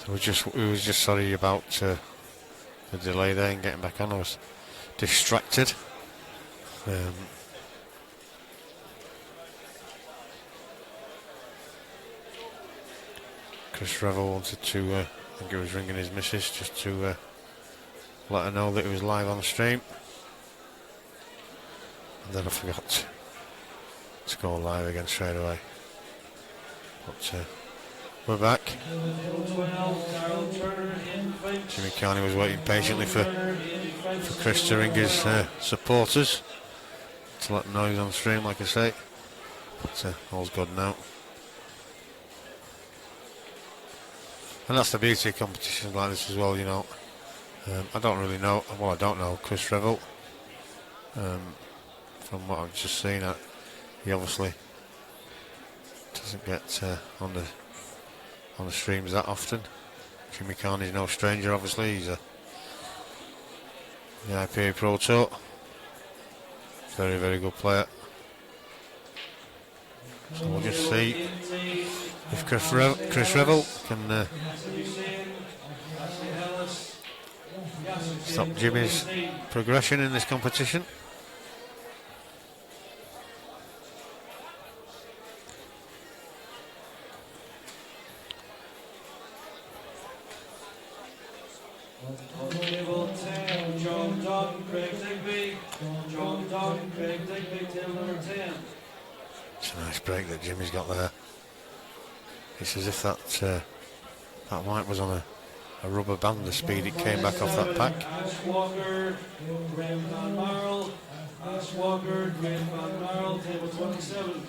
We was just sorry about the delay there in getting back on. I was distracted. Chris Revell wanted to, I think he was ringing his missus just to let her know that he was live on the stream. And then I forgot to go live again straight away. But we're back. Jimmy Carney was waiting patiently for Chris to ring his supporters to let them know he's on stream, like I say. But all's good now. And that's the beauty of competitions like this as well, you know. I don't really know, well, I don't know Chris Revell. From what I've just seen, he obviously doesn't get on the streams that often. Jimmy Carney's no stranger, obviously. He's a the IPA Pro Tour. Very, very good player. So we'll just see if Chris Revell can stop Jimmy's progression in this competition. It's a nice break that Jimmy's got there. It's as if that white was on a rubber band, the speed it came back off that pack. Ash Walker, Graham Van Marl, Ash Walker, Graham Van Marl, table 27.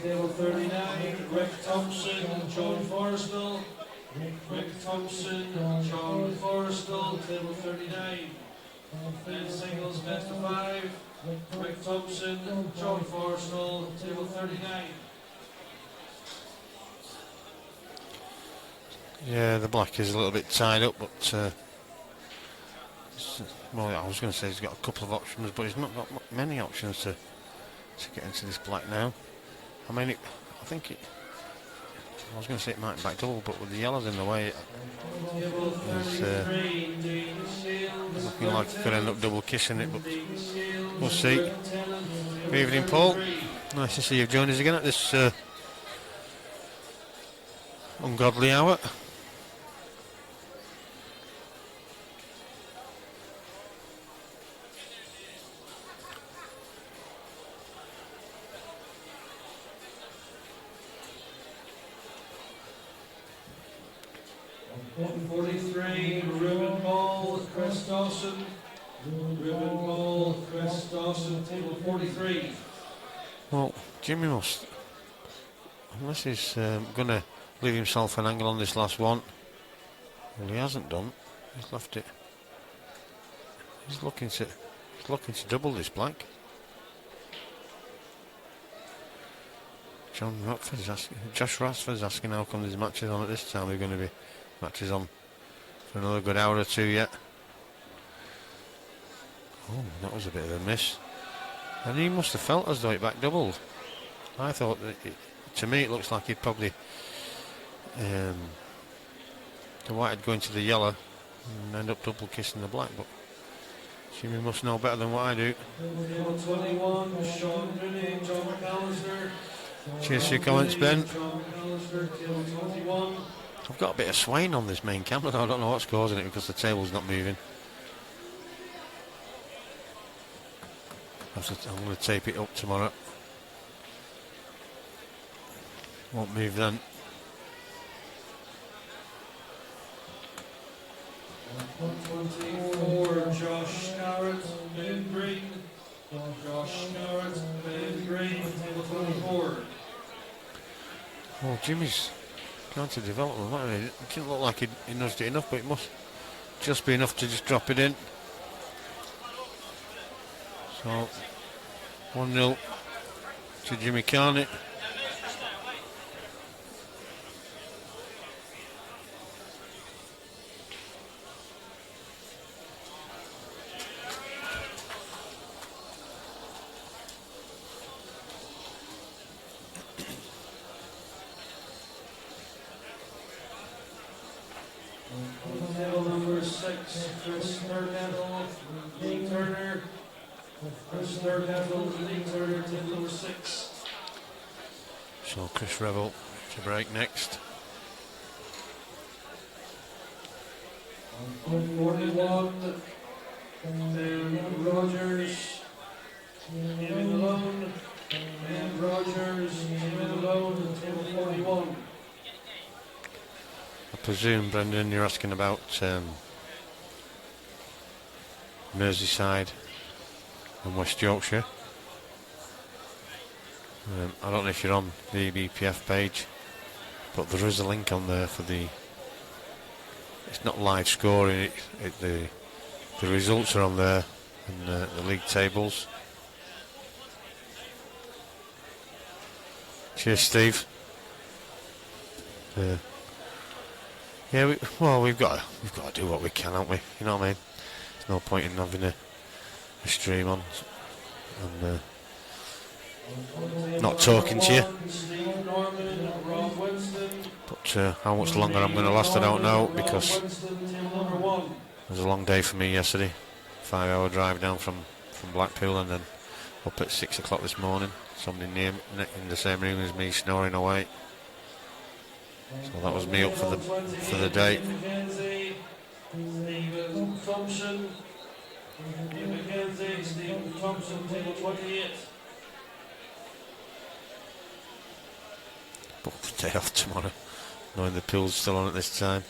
Table 39, Rick Thompson, John Forrestal. Rick Thompson, John Forrestal, table 39. And singles best of 5, Rick Thompson, John Forrestal, table 39. Yeah, the black is a little bit tied up, but well, I was going to say he's got a couple of options, but he's not got many options to get into this black now. I mean, I was going to say it might back double, but with the yellows in the way, it's looking like it could end up double kissing it, but we'll see. Good evening, Paul. Nice to see you've joined us again at this ungodly hour. Table 43. Well, Jimmy must, unless he's going to leave himself an angle on this last one. Well, he hasn't done. He's left it. He's looking to double this black. Josh Rathford's asking how come there's matches on at this time. We're going to be matches on for another good hour or two yet. Oh, that was a bit of a miss. And he must have felt as though it back doubled. I thought that to me it looks like he'd probably the white would go into the yellow and end up double kissing the black, but Jimmy must know better than what I do. 21, Sean Rooney, John McAllister. Cheers for your comments, Ben. John McAllister, table 21. I've got a bit of swaying on this main camera. I don't know what's causing it because the table's not moving. I'm going to tape it up tomorrow. Won't move then. Josh Garrett, Ben Green. Josh Garrett, Ben Green, table 24. Well, Jimmy's going to development. It didn't look like he nudged it enough, but it must just be enough to just drop it in. So 1-0 to Jimmy Carney. 6, Chris Thurcastle, Lee Turner. Chris Thurcastle, Lee Turner, table number 6. So Chris Revell to break next. 41, then Rogers, Eamon Alone, and Rogers, Eamon Alone, table 41. I presume, Brendan, you're asking about Merseyside and West Yorkshire. I don't know if you're on the EBPF page, but there is a link on there for the. It's not live scoring. The results are on there and the league tables. Cheers, Steve. Yeah, we've got to do what we can, haven't we? You know what I mean? There's no point in having a stream on and not talking to you. But how much longer I'm going to last, I don't know, because it was a long day for me yesterday. 5-hour drive down from Blackpool and then up at 6 o'clock this morning. Somebody near in the same room as me snoring away. So that was me up for the day. Stephen Thompson, McKenzie, Stephen Thompson, table 28. Booked the day off tomorrow, knowing the pool's still on at this time.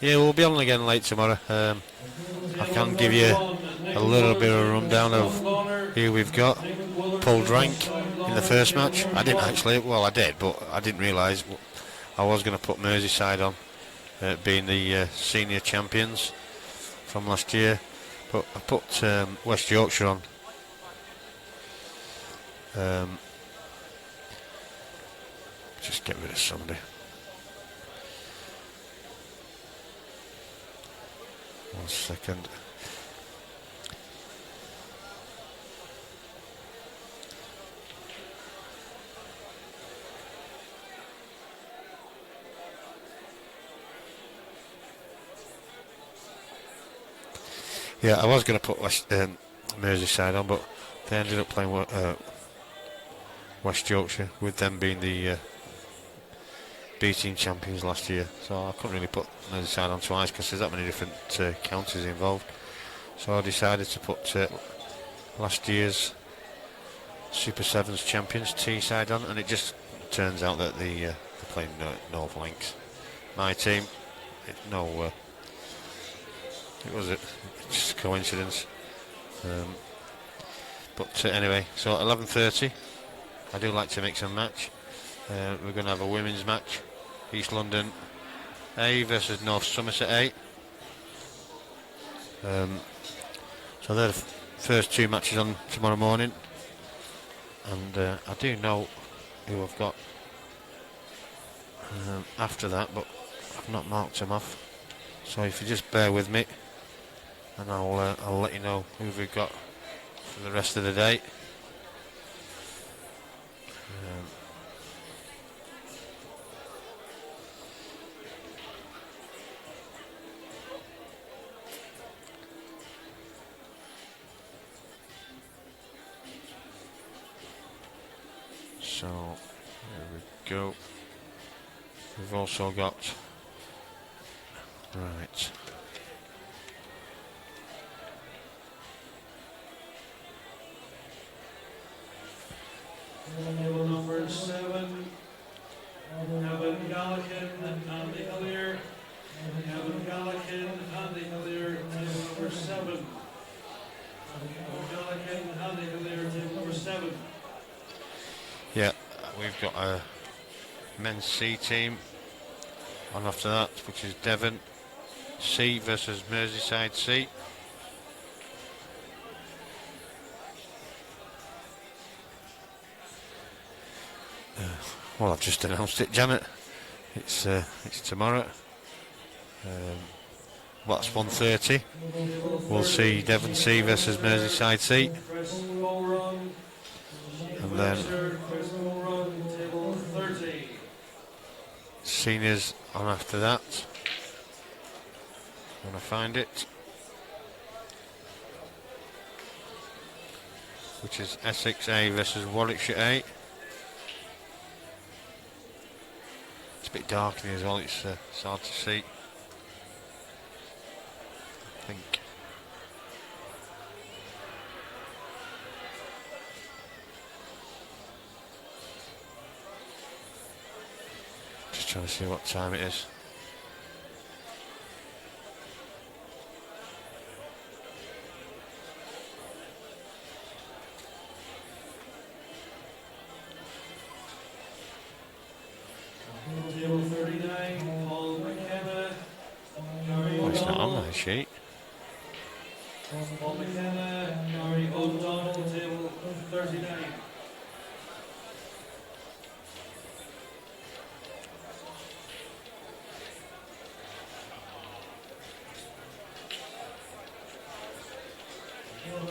Yeah, we'll be on again late tomorrow. I can give you a little bit of a rundown of who we've got. Pulled rank in the first match. I didn't actually, well I did, but I didn't realise I was going to put Merseyside on, being the senior champions from last year. But I put West Yorkshire on. Just get rid of somebody. One second. Yeah, I was going to put Merseyside on, but they ended up playing West Yorkshire, with them being the B team champions last year. So I couldn't really put Merseyside on twice because there's that many different counties involved. So I decided to put last year's Super Sevens champions Teesside on, and it just turns out that they're playing North Links. My team, it was just a coincidence. But anyway, so at 11:30, I do like to mix and match. We're going to have a women's match. East London A versus North Somerset A. So they're the first two matches on tomorrow morning. And I do know who I've got after that, but I've not marked them off. So if you just bear with me, and I'll let you know who we've got for the rest of the day. So there we go. We've also got right. Table number 7, Evan Gallican and Andy Hillier. Evan Gallican, Andy Hillier, table number 7. Evan Gallican, Andy Hillier, table number 7. Yeah, we've got a men's C team on after that, which is Devon C versus Merseyside C. Well, I've just announced it, Janet. It's tomorrow. That's 1:30. We'll see Devon C versus Merseyside C. And then seniors on after that. When I find it. which is Essex A versus Warwickshire A. It's a bit dark in here as well, it's hard to see. I think. Just trying to see what time it is. Table 39, Paul McKenna. Oh, it's not on my sheet. Paul McKenna, Gary O'Donnell, table 39.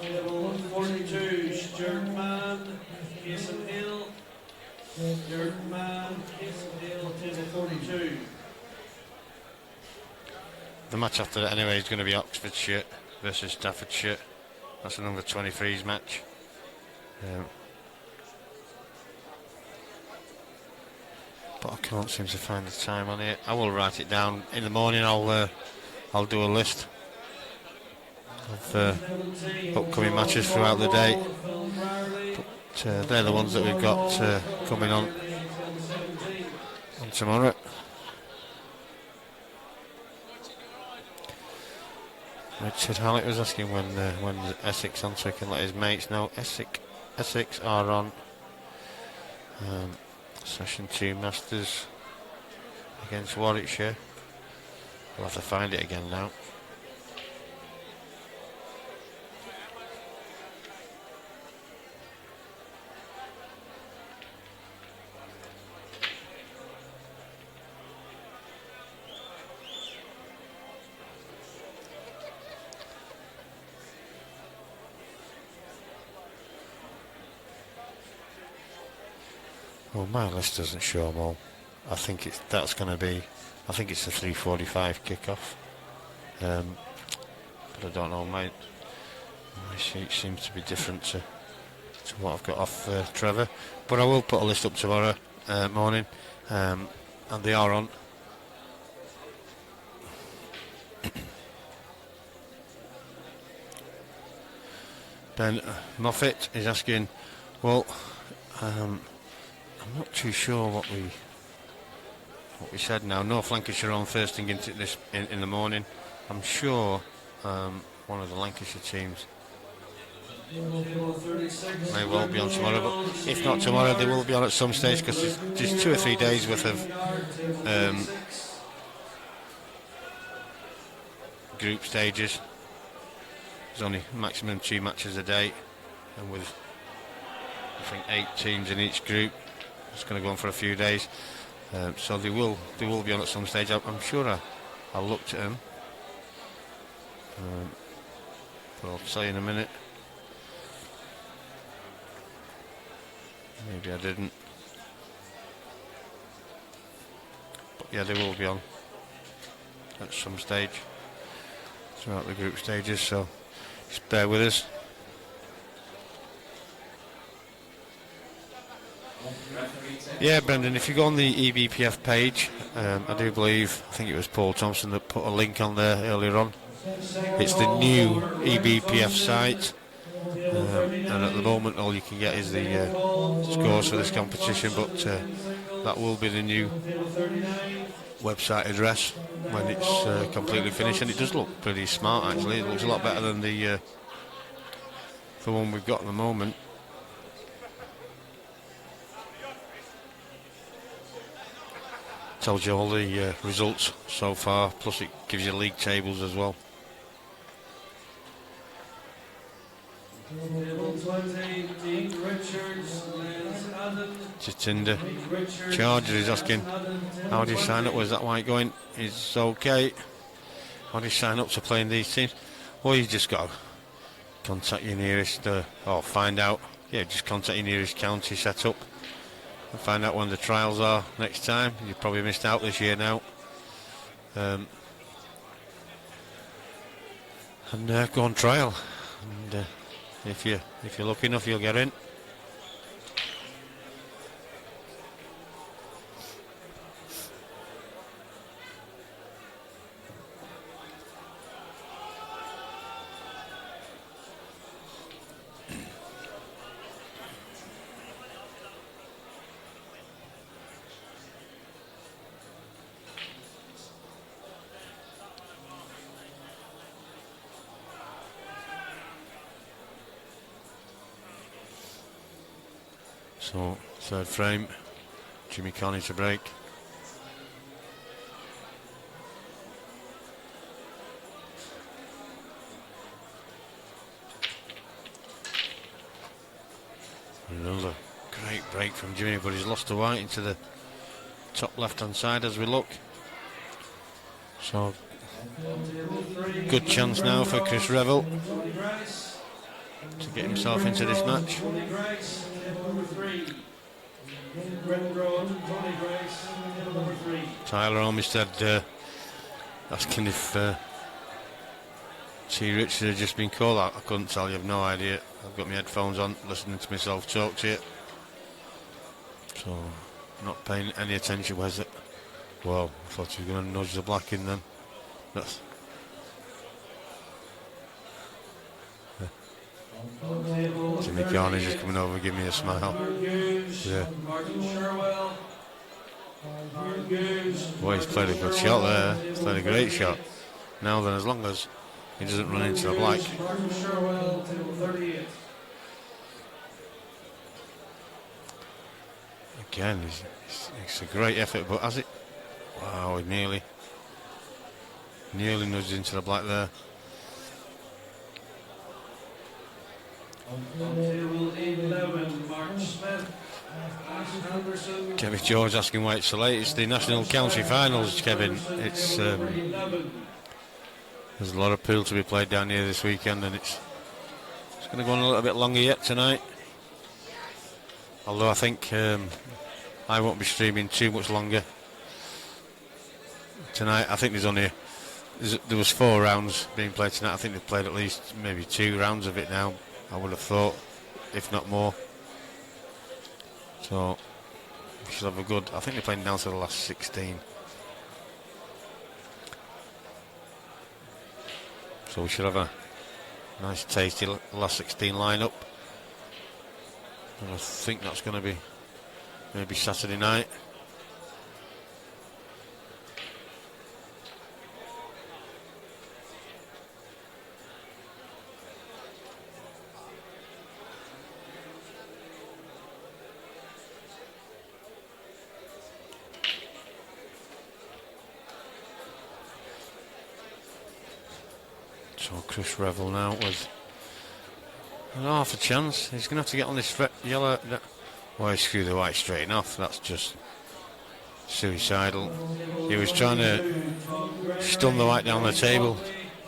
Table 42, Stuart Mann, Jason Hill. Stuart Mann, Jason Hill, table 42. The match after that anyway is going to be Oxfordshire versus Staffordshire. That's an under 23s match. But I can't seem to find the time on it. I will write it down in the morning. I'll do a list of upcoming matches throughout the day. But they're the ones that we've got coming on tomorrow. Richard Hallett was asking when Essex on, so he can let his mates know. Essex are on. Session 2 Masters against Warwickshire. We'll have to find it again now. Well, my list doesn't show them all. I think it's a 3:45 kickoff. But I don't know. My sheet seems to be different to what I've got off Trevor. But I will put a list up tomorrow morning, and they are on. Ben Moffat is asking, well, I'm not too sure what we said now. North Lancashire on first thing into this in the morning. I'm sure one of the Lancashire teams may well be on tomorrow, but if not tomorrow, they will be on at some stage, because there's 2 or 3 days worth of group stages. There's only maximum 2 matches a day, and with I think 8 teams in each group. It's going to go on for a few days, so they will be on at some stage. I'm sure I looked at them, but I'll tell you in a minute. Maybe I didn't, but yeah, they will be on at some stage throughout the group stages, so just bear with us. Yeah, Brendan, if you go on the EBPF page, I think it was Paul Thompson that put a link on there earlier on. It's the new EBPF site, and at the moment all you can get is the scores for this competition, but that will be the new website address when it's completely finished, and it does look pretty smart actually. It looks a lot better than the one we've got at the moment. Tells you all the results so far, plus it gives you league tables as well. Jatinder Charger is asking, how do you sign up? Was that why going? It's okay. How do you sign up to play in these teams? Well, you just got to contact your nearest, or find out. Yeah, just contact your nearest county set up and find out when the trials are next time. You've probably missed out this year now. And go on trial. And If you're lucky enough, you'll get in. So, third frame, Jimmy Carney to break. Another great break from Jimmy, but he's lost the white into the top left-hand side as we look. So, good chance now for Chris Revell to get himself into this match. Tyler Olmsted asking if T. Richard had just been called out. I couldn't tell you, I've no idea. I've got my headphones on, listening to myself talk to you. So, not paying any attention. Where's it? Well, I thought he was going to nudge the black in then. That's Jimmy Carney just coming over, giving me a smile. Yeah. Boy, he's played a good shot there. He's played a great shot. Now then, as long as he doesn't run into the black. Again, it's a great effort, but has it? Wow, he nearly nudged into the black there. Kevin George asking why it's so late. It's the National County Finals, Kevin. It's there's a lot of pool to be played down here this weekend, and it's going to go on a little bit longer yet tonight. Although I think I won't be streaming too much longer tonight. I think there was 4 rounds being played tonight. I think they've played at least maybe 2 rounds of it now, I would have thought, if not more. So we should have a good, I think they're playing down to the last 16. So we should have a nice tasty last 16 lineup. And I think that's going to be maybe Saturday night. So Chris Revell now with half a chance. He's going to have to get on this yellow. Why screw the white straight off? That's just suicidal. He was trying to stun the white down the table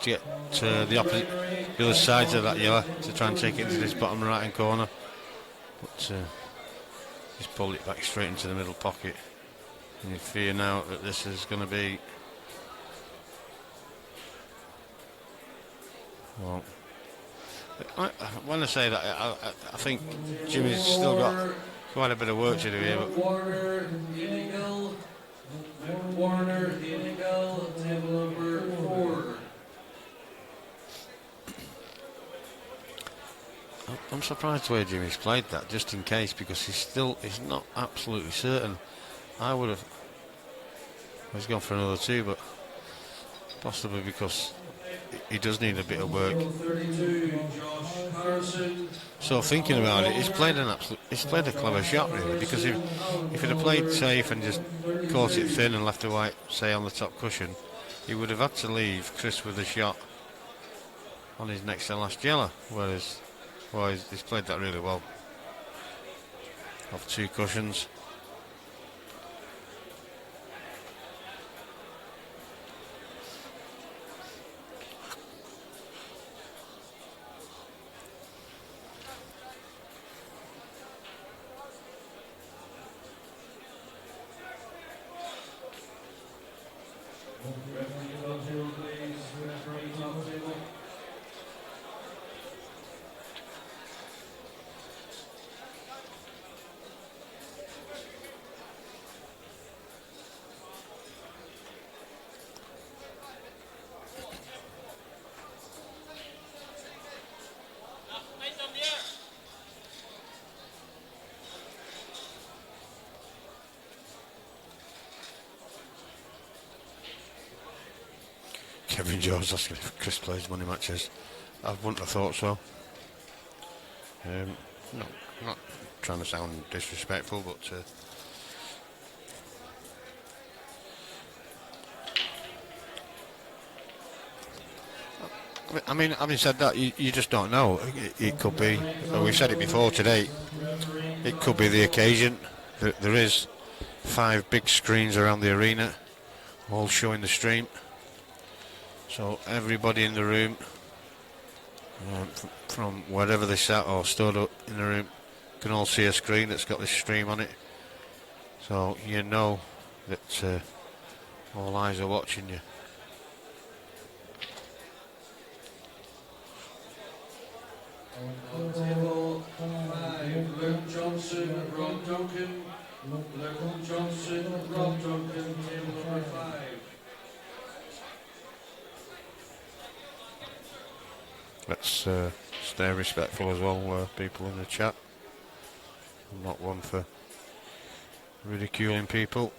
to get to the other sides of that yellow to try and take it into this bottom right hand corner. But he's pulled it back straight into the middle pocket. And you fear now that this is going to be. Well, when I say that, I think Jimmy's still got quite a bit of work to do here. But Warner, the illegal, table number 4. I'm surprised where Jimmy's played that, just in case, because he's not absolutely certain. I would have. He's gone for another 2, but possibly because he does need a bit of work. So thinking about it, he's played a clever shot really, because if he'd have played safe and just caught it thin and left the white, say, on the top cushion, he would have had to leave Chris with a shot on his next to last yellow. Whereas, he's played that really well. Off 2 cushions. Kevin Jones asking if Chris plays money matches. I wouldn't have thought so. No, not trying to sound disrespectful, but I mean, having said that, you just don't know. It could be, we've said it before today, it could be the occasion. There is 5 big screens around the arena, all showing the stream. So everybody in the room, from wherever they sat or stood up in the room, can all see a screen that's got this stream on it. So you know that all eyes are watching you. On table 5, Luke Johnson, Rob Duncan. Luke Johnson, Rob Duncan, table number 5. Let's stay respectful as well, people in the chat. I'm not one for ridiculing people.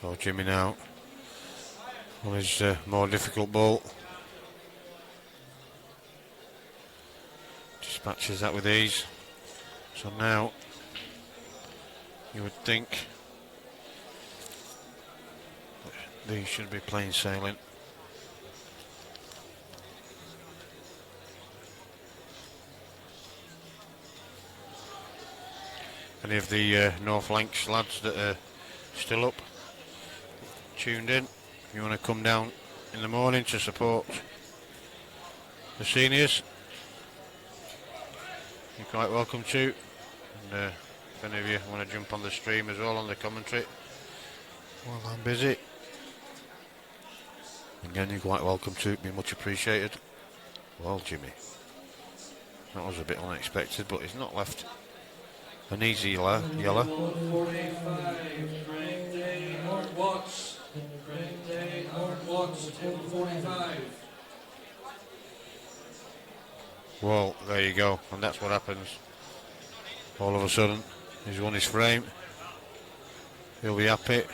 So Jimmy now on his more difficult ball. Dispatches that with ease. So now you would think these should be plain sailing. Any of the North Lancs lads that are still up, tuned in, if you want to come down in the morning to support the seniors, you're quite welcome to. And if any of you want to jump on the stream as well on the commentary while I'm busy, again you're quite welcome to, it'd be much appreciated. Well, Jimmy, that was a bit unexpected, but he's not left an easy yellow. 45, Greg Day, Art Watts. Greg Day, Art Watts, table 45. Well, there you go, and that's what happens. All of a sudden, he's won his frame. He'll be happy.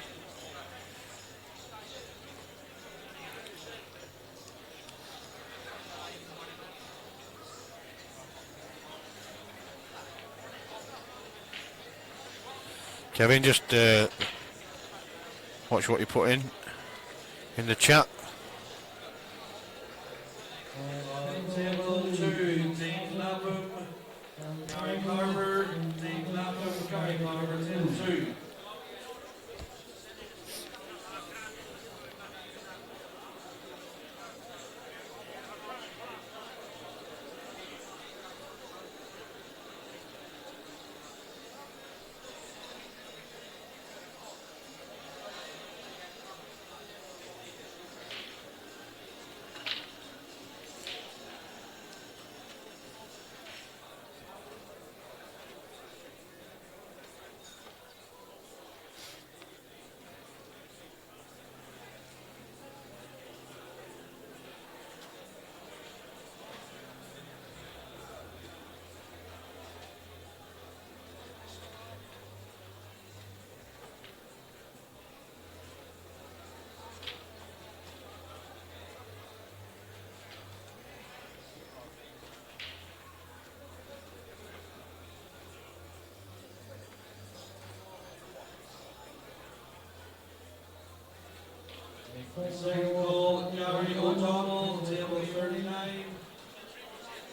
Kevin, just watch what you put in the chat. On table 2, Dean Lapham, Gary Carver, Dean Lapham, Gary Carver, table 2. Second call, Gary O'Donnell, table 39.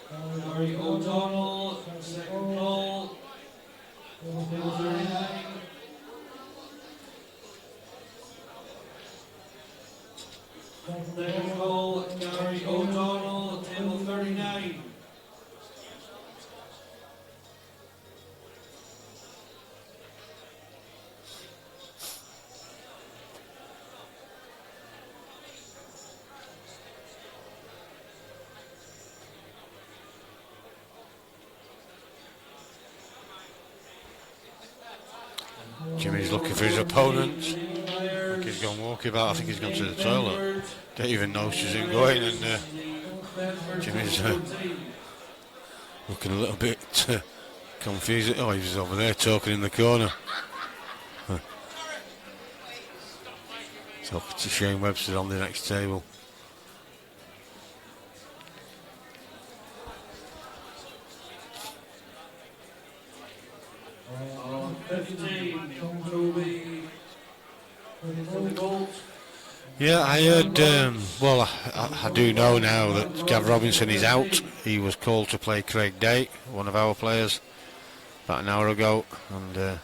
Gary O'Donnell, second call, table 39. Second call, Gary O'Donnell, table 39. Jimmy's looking for his opponents. I think he's gone walkabout. I think he's gone to the toilet. Don't even know she's in going, and Jimmy's looking a little bit confused. Oh, he's over there talking in the corner. So to Shane Webster on the next table. Yeah, I heard, well, I do know now that Gav Robinson is out. He was called to play Craig Day, one of our players, about an hour ago, and I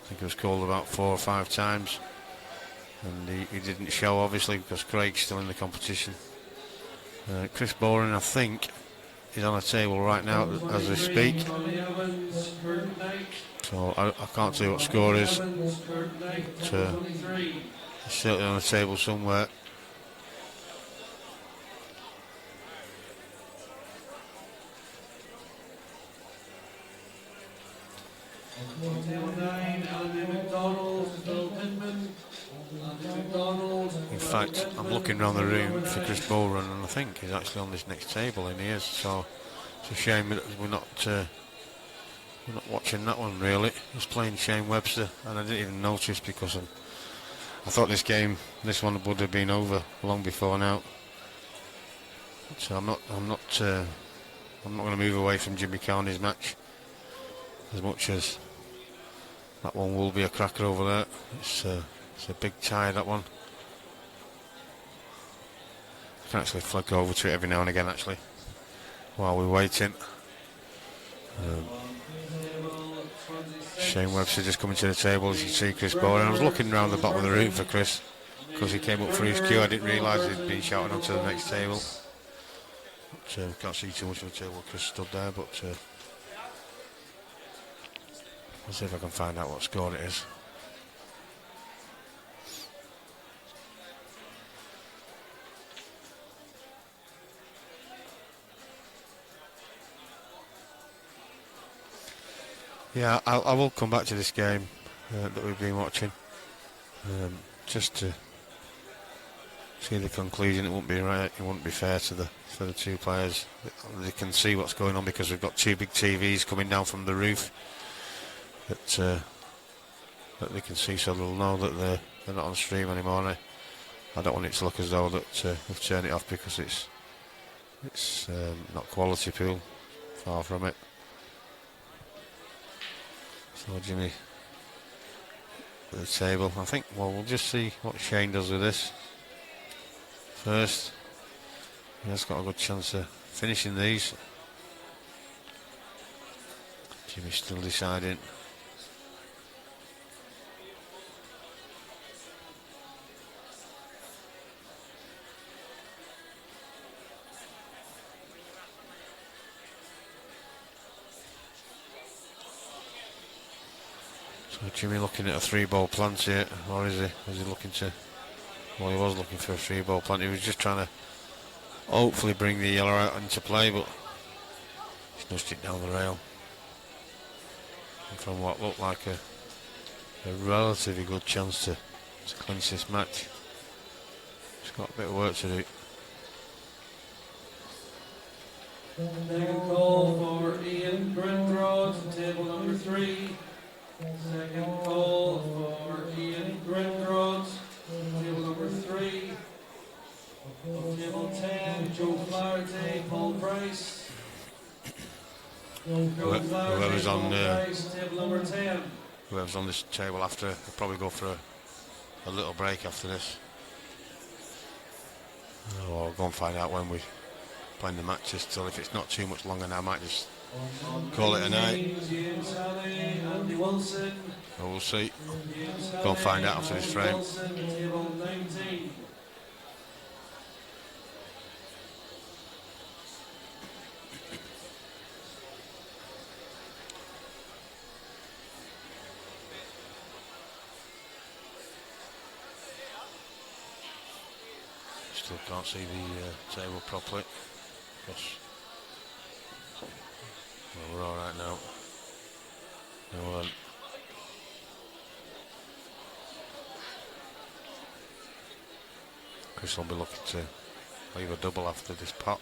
think he was called about 4 or 5 times, and he didn't show, obviously, because Craig's still in the competition. Chris Boren, I think, is on a table right now as we speak. So I can't see what score is. But, he's certainly on the table somewhere. In fact, I'm looking around the room for Chris Boren, and I think he's actually on this next table, and he is. So it's a shame that we're not watching that one, really. He's playing Shane Webster, and I didn't even notice because I thought this one would have been over long before now. So I'm not going to move away from Jimmy Carney's match as much as that one will be a cracker over there. It's a big tie, that one. I can actually flick over to it every now and again, actually, while we're waiting. Shane Webster just coming to the table, as you see Chris Boren. I was looking around the bottom of the room for Chris because he came up for his cue. I didn't realise he'd been shouted onto the next table. But, can't see too much of the table. Chris stood there, but let's see if I can find out what score it is. Yeah, I will come back to this game that we've been watching, just to see the conclusion. It wouldn't be right. It wouldn't be fair to the two players. They can see what's going on because we've got 2 big TVs coming down from the roof that they can see, so they'll know that they're not on stream anymore. I don't want it to look as though that we've turned it off because it's not quality pool. Far from it. So Jimmy at the table. I think, well, we'll just see what Shane does with this first. He has got a good chance of finishing these. Jimmy's still deciding. So Jimmy looking at a 3-ball plant here, or is he looking to? Well, he was looking for a 3-ball plant. He was just trying to hopefully bring the yellow out into play, but he's nudged it down the rail. And from what looked like a relatively good chance to clinch this match. He's got a bit of work to do. Second call for Ian Grindrod, table number 3. Second call for Ian Grindrod, table number 3. Table 10, Joe Flaherty, Paul Price. Whoever's on table number 10. Whoever's on this table after, will probably go for a little break after this. I'll go and find out when we're playing the matches. Till if it's not too much longer now, I might just call it a night. Oh, we'll see. Go and find out after this frame. Still can't see the table properly. Well, we're all right now. No, Chris will be looking to leave a double after this pot.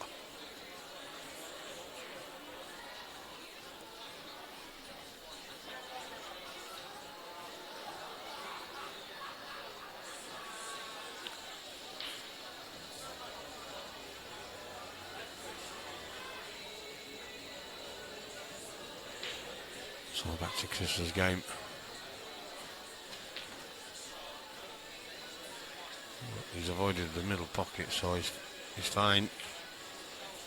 So back to Chris's game. He's avoided the middle pocket, so he's fine.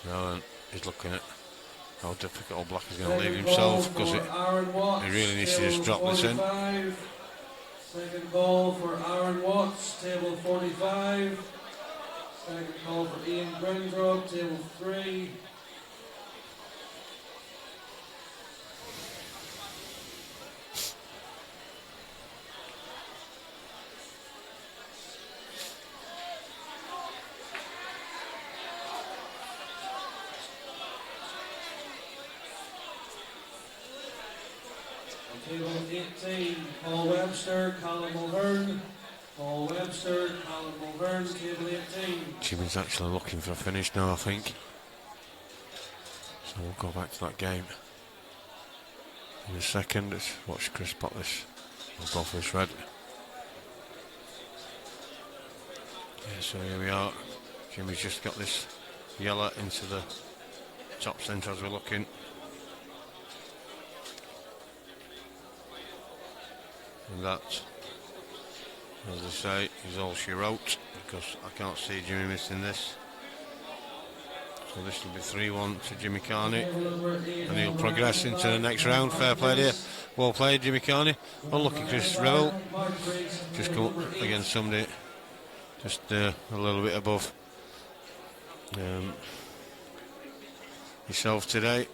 Now then, he's looking at how difficult Black is going to leave himself, because he really needs to just drop this in. Second ball for Aaron Watts, table 45. Second call for Ian Grindrod, table 3. Table 18, Paul Webster, Callum O'Hearn. Paul Webster, Callum O'Hearn, table 18. Jimmy's actually looking for a finish now, I think. So we'll go back to that game in a second. Let's watch Chris pop this. We'll go for this red. Yeah, so here we are. Jimmy's just got this yellow into the top centre as we're looking. And that, as I say, is all she wrote, because I can't see Jimmy missing this. So this will be 3-1 to Jimmy Carney, and he'll progress into the next round. Fair play here. Well played, Jimmy Carney. Unlucky Chris Revell. Just come up against somebody just a little bit above yourself today.